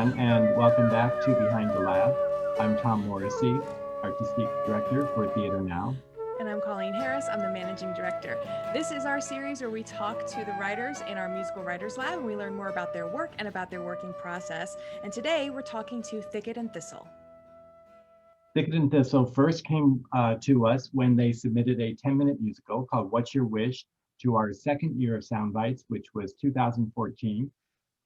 everyone, and welcome back to Behind the Lab. I'm Tom Morrissey, Artistic Director for Theater Now. And I'm Colleen Harris. I'm the Managing Director. This is our series where we talk to the writers in our Musical Writers Lab, and we learn more about their work and about their working process. And today we're talking to Thicket and Thistle. Thicket Thistle first came to us when they submitted a 10-minute musical called What's Your Wish to our second year of Soundbites, which was 2014.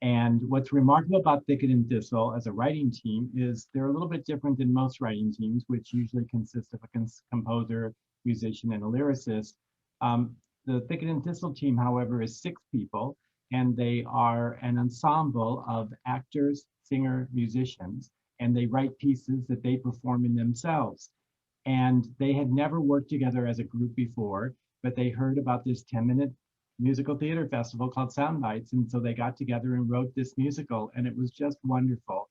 And what's remarkable about Thicket and Thistle as a writing team is they're a little bit different than most writing teams, which usually consist of a composer, musician, and a lyricist. The Thicket and Thistle team, however, is 6 people, and they are an ensemble of actors, singer, musicians, and they write pieces that they perform in themselves. And they had never worked together as a group before, but they heard about this 10-minute musical theater festival called Soundbites, and so they got together and wrote this musical, and it was just wonderful.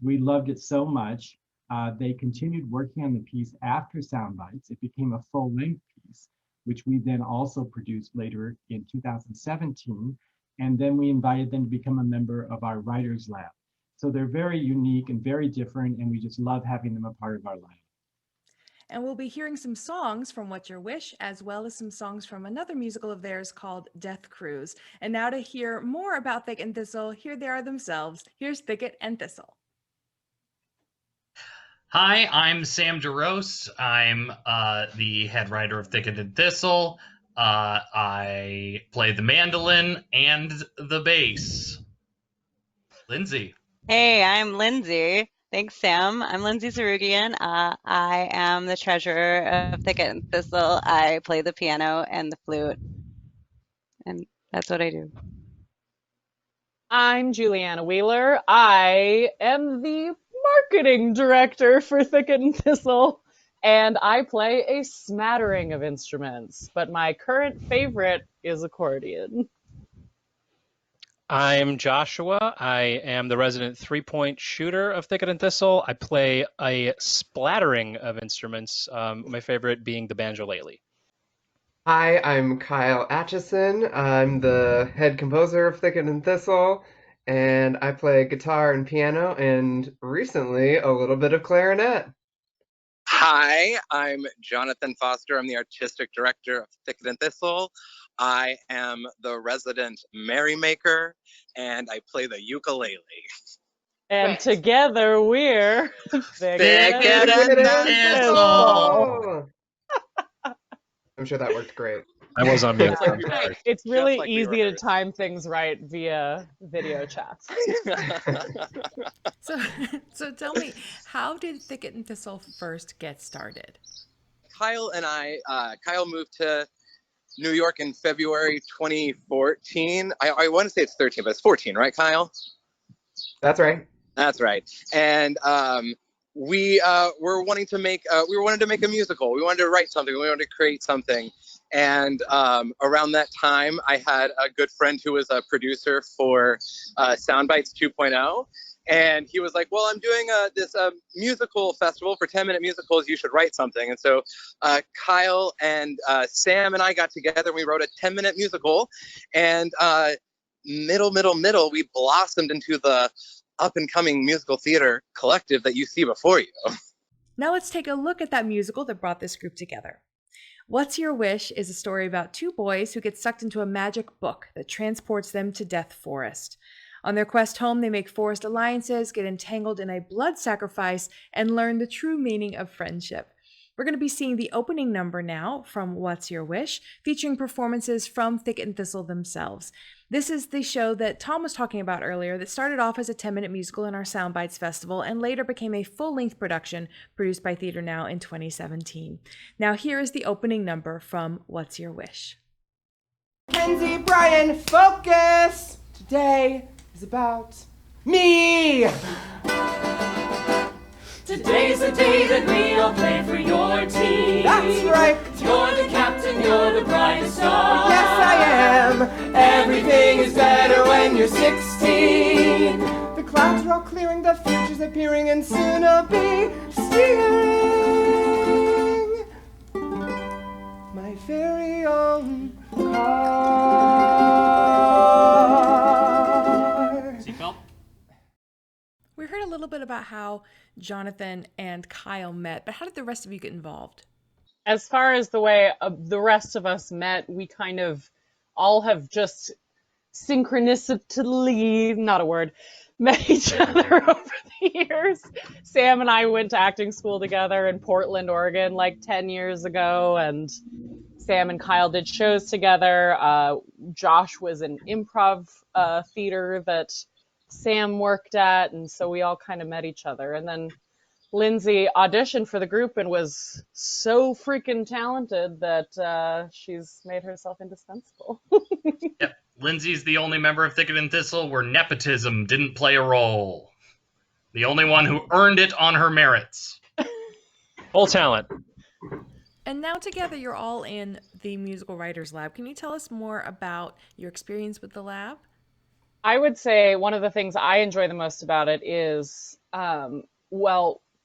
We loved it so much. They continued working on the piece after Soundbites. It became a full-length piece, which we then also produced later in 2017, and then we invited them to become a member of our Writers Lab. So they're very unique and very different, and we just love having them a part of our lab. And we'll be hearing some songs from What's Your Wish, as well as some songs from another musical of theirs called Death Cruise. And now to hear more about Thicket and Thistle, here they are themselves. Here's Thicket and Thistle. Hi, I'm Sam DeRose. I'm the head writer of Thicket and Thistle. I play the mandolin and the bass. Lindsay. Hey, I'm Lindsay. Thanks, Sam. I'm Lindsay Zaroogian. I am the treasurer of Thicket and Thistle. I play the piano and the flute, and that's what I do. I'm Juliana Wheeler. I am the marketing director for Thicket and Thistle, and I play a smattering of instruments, but my current favorite is accordion. I'm Joshua. I am the resident 3-point shooter of Thicket and Thistle. I play a splattering of instruments, my favorite being the banjolele. Hi, I'm Kyle Acheson. I'm the head composer of Thicket and Thistle, and I play guitar and piano, and recently a little bit of clarinet. Hi, I'm Jonathan Foster. I'm the artistic director of Thicket and Thistle. I am the resident merrymaker, and I play the ukulele. And together we're Thicket and Thistle. I'm sure that worked great. I was on mute. It's really easy to time things right via video chats. So tell me, how did Thicket and Thistle first get started? Kyle moved to New York in February 2014. I want to say it's 13, but it's 14, right, Kyle? That's right. That's right. And we wanted to make a musical. We wanted to write something. We wanted to create something. And around that time, I had a good friend who was a producer for Soundbites 2.0. And he was like, well, I'm doing this musical festival for 10-minute musicals. You should write something. And so Kyle and Sam and I got together and we wrote a 10-minute musical. And middle, we blossomed into the up-and-coming musical theater collective that you see before you. Now let's take a look at that musical that brought this group together. What's Your Wish is a story about 2 boys who get sucked into a magic book that transports them to Death Forest. On their quest home, they make forest alliances, get entangled in a blood sacrifice, and learn the true meaning of friendship. We're going to be seeing the opening number now from What's Your Wish, featuring performances from Thicket and Thistle themselves. This is the show that Tom was talking about earlier that started off as a 10-minute musical in our Soundbites Festival and later became a full-length production produced by Theater Now in 2017. Now here is the opening number from What's Your Wish. Kenzie, Brian, focus! Today is about me! Today's the day that we all play for your team. That's right! You're the captain, you're the brightest star. Yes, I am! Everything is better when you're 16. The clouds are all clearing, the future's appearing, and soon I'll be steering my very own car. Seatbelt. bit about how Jonathan and Kyle met, but how did the rest of you get involved? As far as the way the rest of us met, we kind of all have just synchronistically, not a word, met each other over the years. Sam and I went to acting school together in Portland, Oregon, like 10 years ago, and Sam and Kyle did shows together. Josh was in improv theater that Sam worked at, and so we all kind of met each other. And then Lindsay auditioned for the group and was so freaking talented that she's made herself indispensable. Yep. Lindsay's the only member of Thicket and Thistle where nepotism didn't play a role. The only one who earned it on her merits. Full talent. And now together you're all in the Musical Writers Lab. Can you tell us more about your experience with the lab? I would say one of the things I enjoy the most about it is,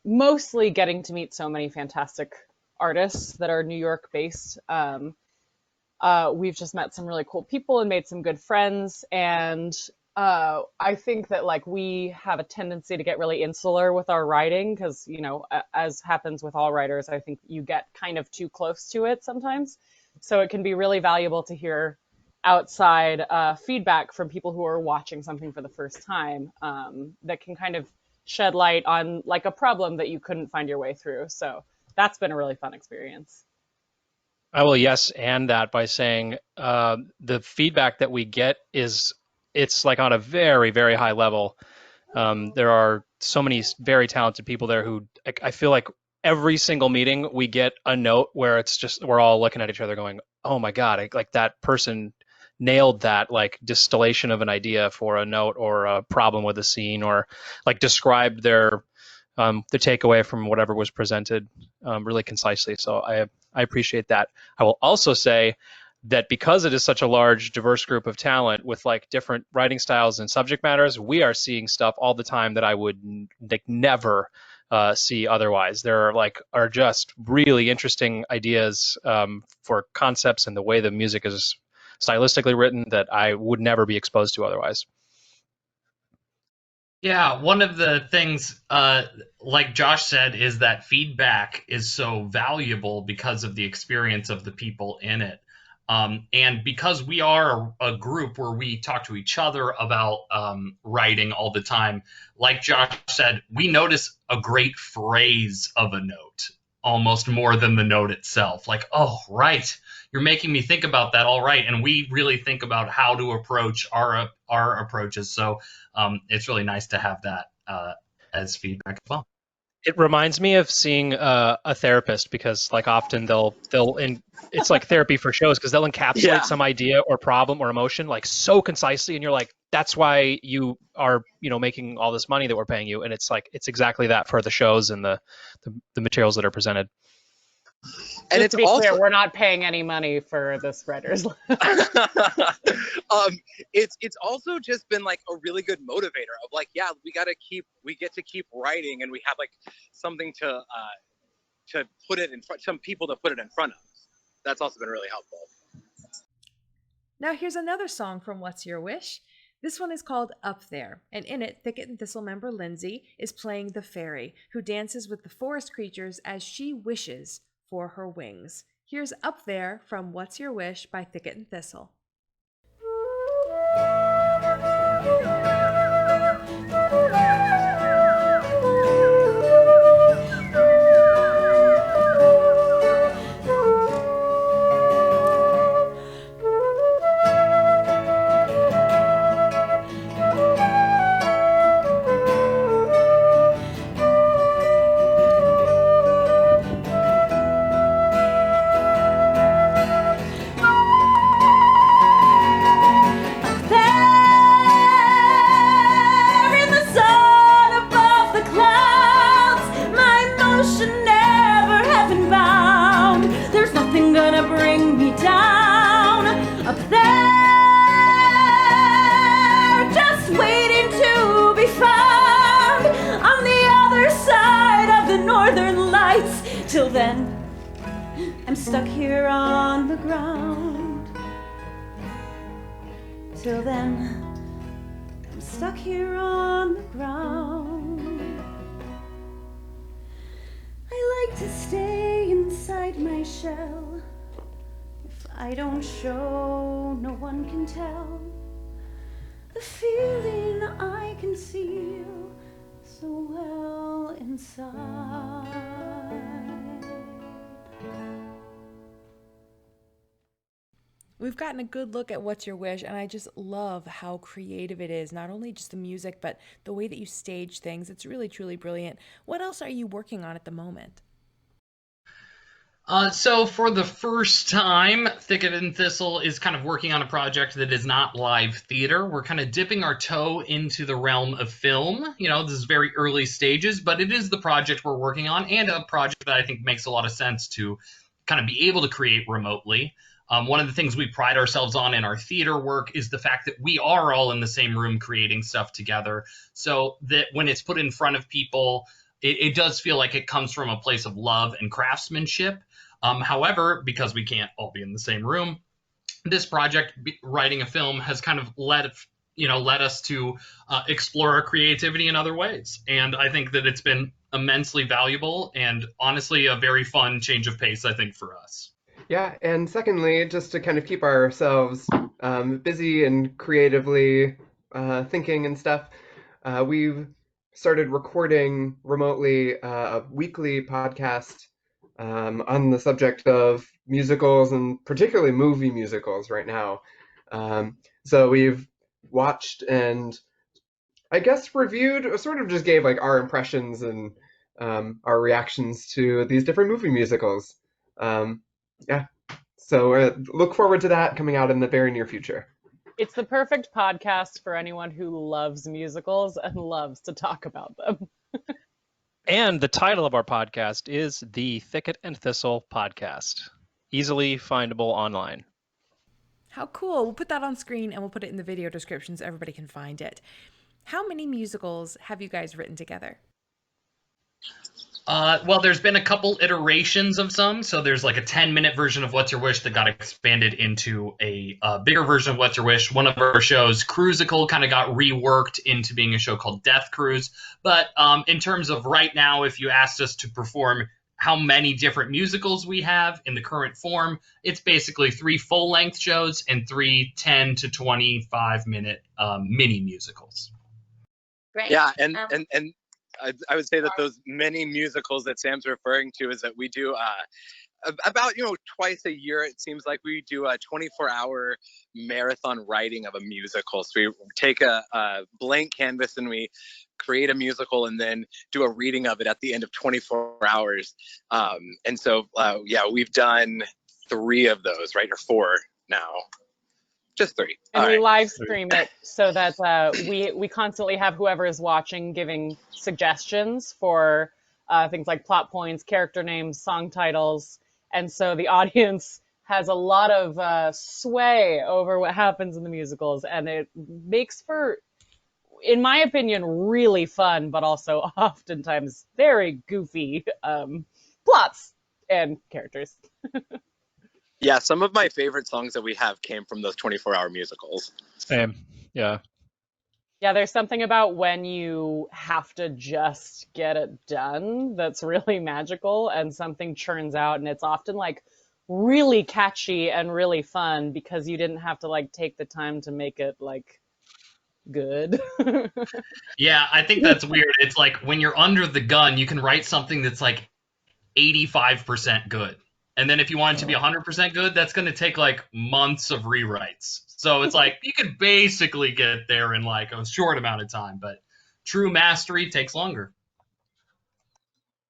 mostly getting to meet so many fantastic artists that are New York based. We've just met some really cool people and made some good friends. And I think that like we have a tendency to get really insular with our writing because, you know, as happens with all writers, I think you get kind of too close to it sometimes. So it can be really valuable to hear outside feedback from people who are watching something for the first time that can kind of shed light on like a problem that you couldn't find your way through. So that's been a really fun experience. I will yes and that by saying the feedback that we get it's like on a very, very high level. There are so many very talented people there who I feel like every single meeting we get a note where it's just we're all looking at each other going, oh my God, like that person nailed that like distillation of an idea for a note or a problem with a scene or like described their the takeaway from whatever was presented really concisely. So I appreciate that. I will also say that because it is such a large, diverse group of talent with like different writing styles and subject matters, we are seeing stuff all the time that I would like never see otherwise. There are just really interesting ideas for concepts and the way the music is stylistically written that I would never be exposed to otherwise. Yeah, one of the things, like Josh said, is that feedback is so valuable because of the experience of the people in it. And because we are a group where we talk to each other about writing all the time, like Josh said, we notice a great phrase of a note almost more than the note itself. Like, oh, right, you're making me think about that. All right. And we really think about how to approach our approaches. So it's really nice to have that as feedback as well. It reminds me of seeing a therapist because like often it's like therapy for shows because they'll encapsulate some idea or problem or emotion like so concisely and you're like, that's why you are, you know, making all this money that we're paying you. And it's like, it's exactly that for the shows and the materials that are presented. And it's also clear, we're not paying any money for this writers. It's also just been like a really good motivator of like, yeah, we get to keep writing, and we have like something to put it in front, some people to put it in front of us. That's also been really helpful. Now here's another song from What's Your Wish? This one is called Up There, and in it, Thicket and Thistle member Lindsay is playing the fairy, who dances with the forest creatures as she wishes for her wings. Here's Up There from What's Your Wish by Thicket and Thistle. Till then, I'm stuck here on the ground. Till then, I'm stuck here on the ground. to stay inside my shell. If I don't show, no one can tell the feeling I conceal so well inside. We've gotten a good look at What's Your Wish, and I just love how creative it is. Not only just the music, but the way that you stage things. It's really, truly brilliant. What else are you working on at the moment? So for the first time, Thicket and Thistle is kind of working on a project that is not live theater. We're kind of dipping our toe into the realm of film. This is very early stages, but it is the project we're working on, and a project that I think makes a lot of sense to kind of be able to create remotely. One of the things we pride ourselves on in our theater work is the fact that we are all in the same room creating stuff together, so that when it's put in front of people, it does feel like it comes from a place of love and craftsmanship. However, because we can't all be in the same room, this project, writing a film, has kind of led us to explore our creativity in other ways. And I think that it's been immensely valuable and honestly a very fun change of pace, I think, for us. Yeah, and secondly, just to kind of keep ourselves busy and creatively thinking and stuff, we've started recording remotely a weekly podcast on the subject of musicals, and particularly movie musicals right now. So we've watched and I guess reviewed, sort of just gave like our impressions and our reactions to these different movie musicals. Yeah, so look forward to that coming out in the very near future. It's the perfect podcast for anyone who loves musicals and loves to talk about them. And the title of our podcast is the Thicket and Thistle Podcast, easily findable online. How cool. We'll put that on screen and we'll put it in the video description so everybody can find it. How many musicals have you guys written together? Well, there's been a couple iterations of some. So there's like a 10-minute version of What's Your Wish that got expanded into a bigger version of What's Your Wish. One of our shows, Cruisical, kind of got reworked into being a show called Death Cruise. But in terms of right now, if you asked us to perform how many different musicals we have in the current form, it's basically 3 full-length shows and 3 10 to 25-minute mini musicals. Great. Yeah, and I would say that those many musicals that Sam's referring to is that we do about twice a year. It seems like we do a 24-hour marathon writing of a musical. So we take a blank canvas and we create a musical and then do a reading of it at the end of 24 hours. And so we've done 3 of those, right, or 4 now. Just 3. And we live stream it so that we constantly have whoever is watching giving suggestions for things like plot points, character names, song titles. And so the audience has a lot of sway over what happens in the musicals. And it makes for, in my opinion, really fun, but also oftentimes very goofy plots and characters. Yeah, some of my favorite songs that we have came from those 24-hour musicals. Same, yeah. Yeah, there's something about when you have to just get it done that's really magical, and something churns out, and it's often like really catchy and really fun because you didn't have to like take the time to make it like good. Yeah, I think that's weird. It's like when you're under the gun, you can write something that's like 85% good. And then if you want it to be 100% good, that's going to take like months of rewrites. So it's like you could basically get there in like a short amount of time, but true mastery takes longer.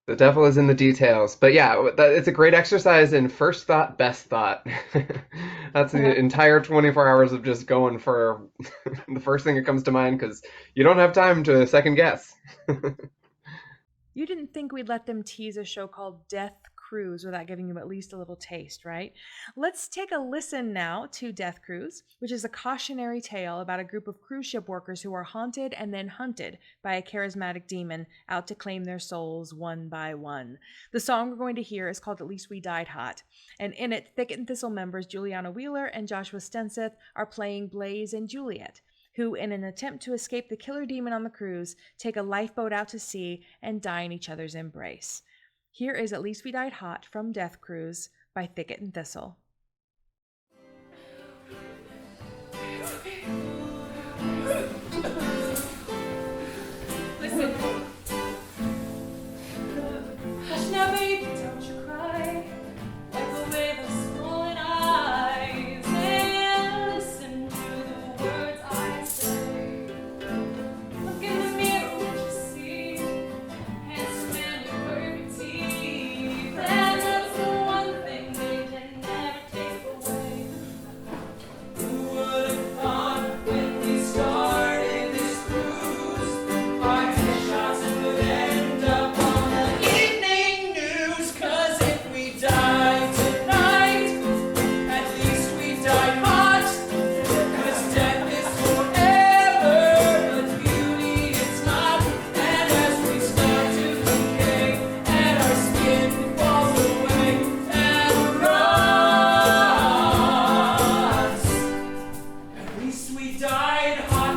The devil is in the details. But yeah, it's a great exercise in first thought, best thought. That's the entire 24 hours of just going for the first thing that comes to mind because you don't have time to second guess. You didn't think we'd let them tease a show called Death Cruise without giving you at least a little taste, right? Let's take a listen now to Death Cruise, which is a cautionary tale about a group of cruise ship workers who are haunted and then hunted by a charismatic demon out to claim their souls one by one. The song we're going to hear is called At Least We Died Hot, and in it, Thicket and Thistle members Juliana Wheeler and Joshua Stenseth are playing Blaze and Juliet, who, in an attempt to escape the killer demon on the cruise, take a lifeboat out to sea and die in each other's embrace. Here is At Least We Died Hot from Death Cruise by Thicket and Thistle. Listen. Hush now, baby, don't you cry. Wipe away those swollen eyes and listen to the words I say. Look in the mirror, what you see? Handsome man with perfect teeth. And that's the one thing they can never take away. Who would have thought when we started this cruise, our headshots would end up on the evening news? 'Cause if we died tonight, at least we died hot. 'Cause death is forever, but beauty is not. And as we start to decay, and our skin falls away and rots, at least we died hot.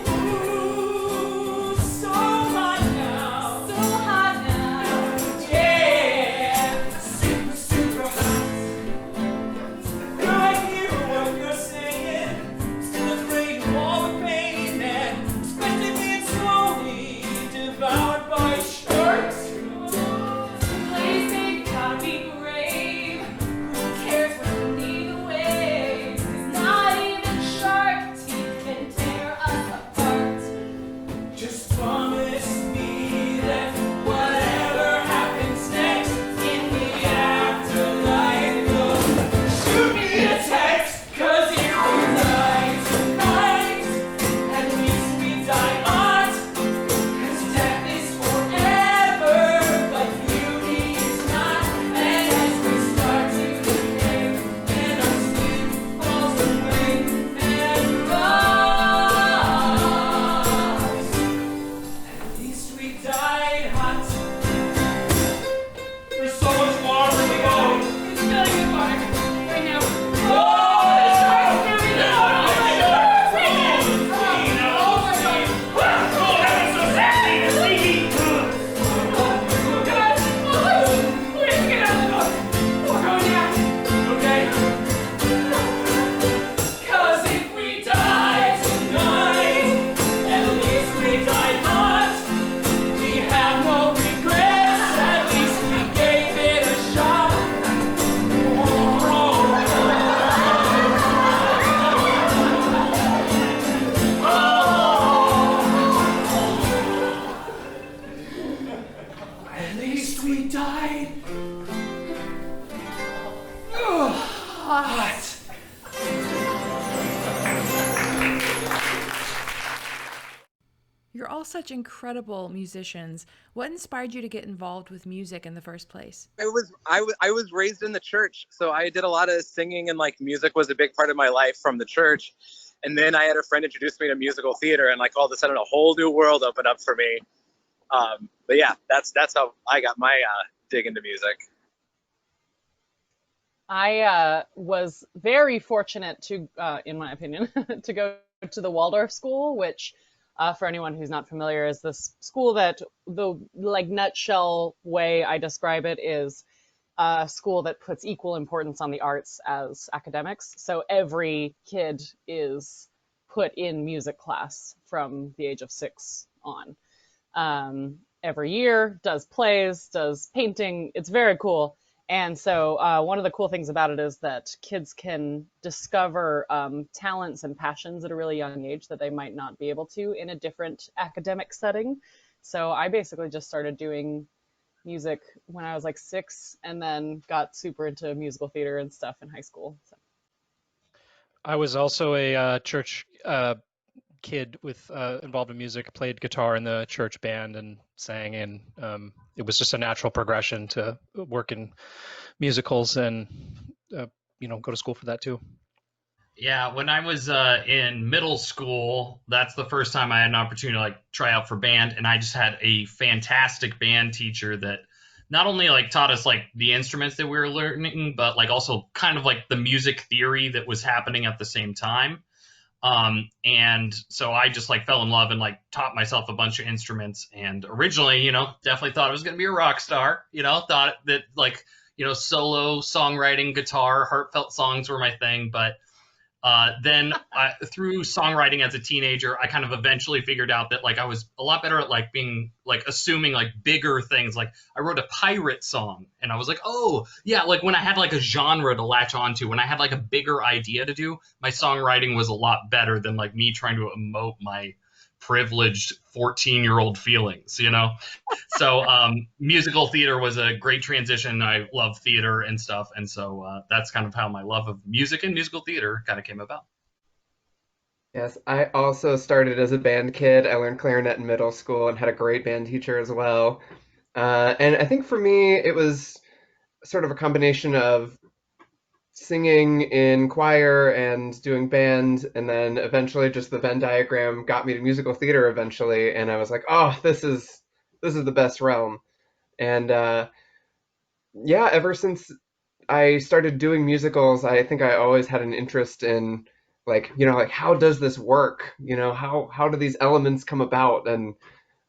Ooh, so hot now. So hot now. Yeah, super, super hot. I hear what you're saying. Still afraid of all the pain, and especially being slowly devoured by sharks. Please, they gotta be brave. Who cares what we need the waves? 'Cause not even shark teeth can tear us apart. Just promise me that whatever happens next in the afterlife, you'll shoot me a text. 'Cause if we die tonight, at least we die hot. 'Cause death is forever, but beauty is not. And as we start to decay, and our skin falls away and rots, at least we died hot. There's so much more where we go. It's filling with water right now. Oh, the shark's coming out. Oh my God. Oh my God. Oh, that was so sexy to see. Oh God. Oh, please get out the door. We're going down. Okay. 'Cause if we die tonight, at least we died hot. We have no regrets, at least we gave it a shot. At least we died. Hot. You're all such incredible musicians. What inspired you to get involved with music in the first place? I was raised in the church, so I did a lot of singing, and like music was a big part of my life from the church. And then I had a friend introduce me to musical theater, and like all of a sudden a whole new world opened up for me. But yeah, that's how I got my dig into music. I was very fortunate to, in my opinion, to go to the Waldorf School, which, for anyone who's not familiar, is this school that the like nutshell way I describe it is a school that puts equal importance on the arts as academics. So every kid is put in music class from the age of 6 on. Every year, does plays, does painting. It's very cool. And so one of the cool things about it is that kids can discover talents and passions at a really young age that they might not be able to in a different academic setting. So I basically just started doing music when I was like 6, and then got super into musical theater and stuff in high school. So. I was also a church kid with involved in music, played guitar in the church band and sang, and it was just a natural progression to work in musicals and go to school for that too. Yeah, when I was in middle school, that's the first time I had an opportunity to like try out for band, and I just had a fantastic band teacher that not only like taught us like the instruments that we were learning, but like also kind of like the music theory that was happening at the same time. And so I just like fell in love and like taught myself a bunch of instruments. And originally, definitely thought I was going to be a rock star, thought that like, solo songwriting, guitar, heartfelt songs were my thing. But then through songwriting as a teenager, I kind of eventually figured out that like I was a lot better at like being like assuming like bigger things. Like I wrote a pirate song and I was like, oh yeah, like when I had like a genre to latch onto, when I had like a bigger idea to do, my songwriting was a lot better than like me trying to emote my privileged 14-year-old feelings, So musical theater was a great transition. I love theater and stuff. And so that's kind of how my love of music and musical theater kind of came about. Yes, I also started as a band kid. I learned clarinet in middle school and had a great band teacher as well. And I think for me, it was sort of a combination of singing in choir and doing band, and then eventually just the Venn diagram got me to musical theater eventually, and I was like, oh, this is the best realm. And yeah, ever since I started doing musicals, I think I always had an interest in like, like how does this work? How do these elements come about? And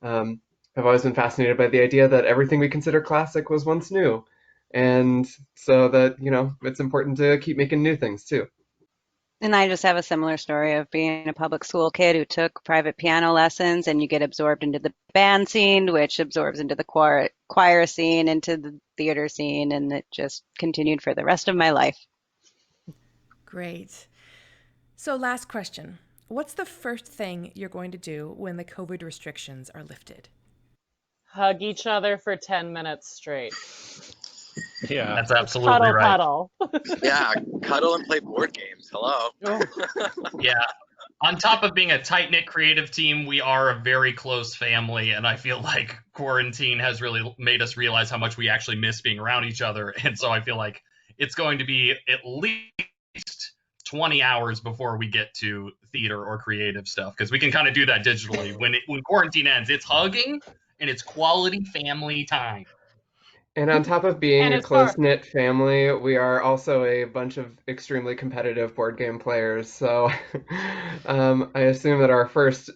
I've always been fascinated by the idea that everything we consider classic was once new. And so that, it's important to keep making new things too. And I just have a similar story of being a public school kid who took private piano lessons, and you get absorbed into the band scene, which absorbs into the choir scene, into the theater scene, and it just continued for the rest of my life. Great. So last question. What's the first thing you're going to do when the COVID restrictions are lifted? Hug each other for 10 minutes straight. Yeah, that's absolutely right. Cuddle. Yeah, cuddle and play board games. Hello. Yeah. On top of being a tight-knit creative team, we are a very close family, and I feel like quarantine has really made us realize how much we actually miss being around each other. And so I feel like it's going to be at least 20 hours before we get to theater or creative stuff, because we can kind of do that digitally. When quarantine ends, it's hugging and it's quality family time. And on top of being And a it's hard. close-knit family, we are also a bunch of extremely competitive board game players. So I assume that our first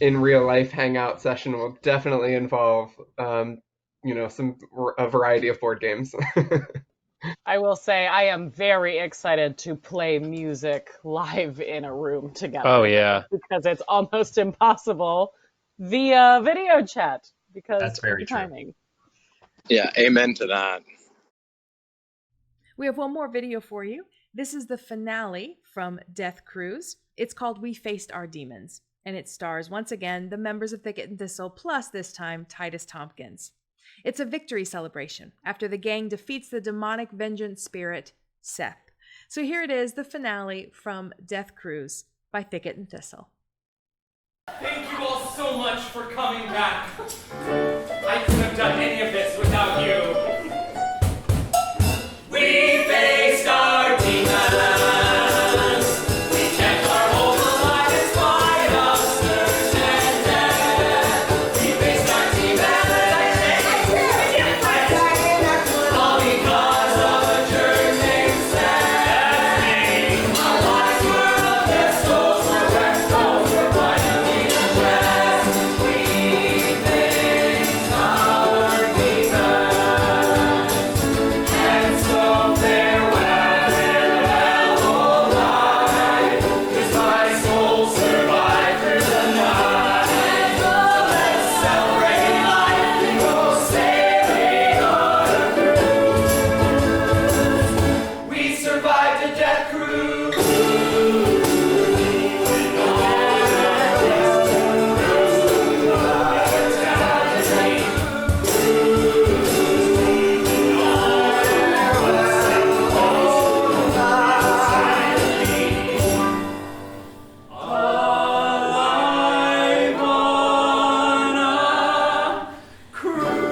in real life hangout session will definitely involve, a variety of board games. I will say I am very excited to play music live in a room together. Oh, yeah. Because it's almost impossible via video chat because That's very of the true. timing. Yeah, amen to that. We have one more video for you. This is the finale from Death Cruise. It's called We Faced Our Demons, and it stars, once again, the members of Thicket and Thistle, plus this time, Titus Tompkins. It's a victory celebration after the gang defeats the demonic vengeance spirit, Seth. So here it is, the finale from Death Cruise by Thicket and Thistle. Thank you all so much for coming back. I couldn't have done any of this without you. We faced our demons. We kept our hope alive in spite of certain death. We faced our demons. All because of a jerk named Seth. Our lives were a mess, souls were wrecked, souls were violently oppressed. We faced our demons. And so farewell, oh life, 'cause my soul survived through the night. So let's celebrate life and go sailing on a cruise. We survived a death cruise. Alive on a cruise.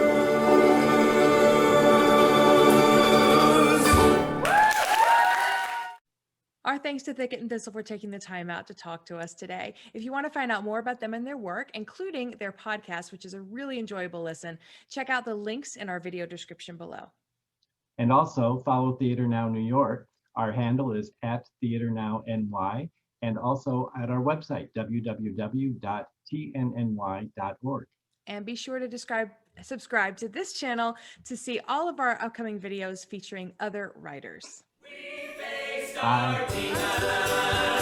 Our thanks to Thicket and Thistle for taking the time out to talk to us today. If you want to find out more about them and their work, including their podcast, which is a really enjoyable listen, check out the links in our video description below. And also follow Theater Now New York. Our handle is @TheaterNowNY. and also at our website, www.tnny.org. And be sure to subscribe to this channel to see all of our upcoming videos featuring other writers. We faced our demons.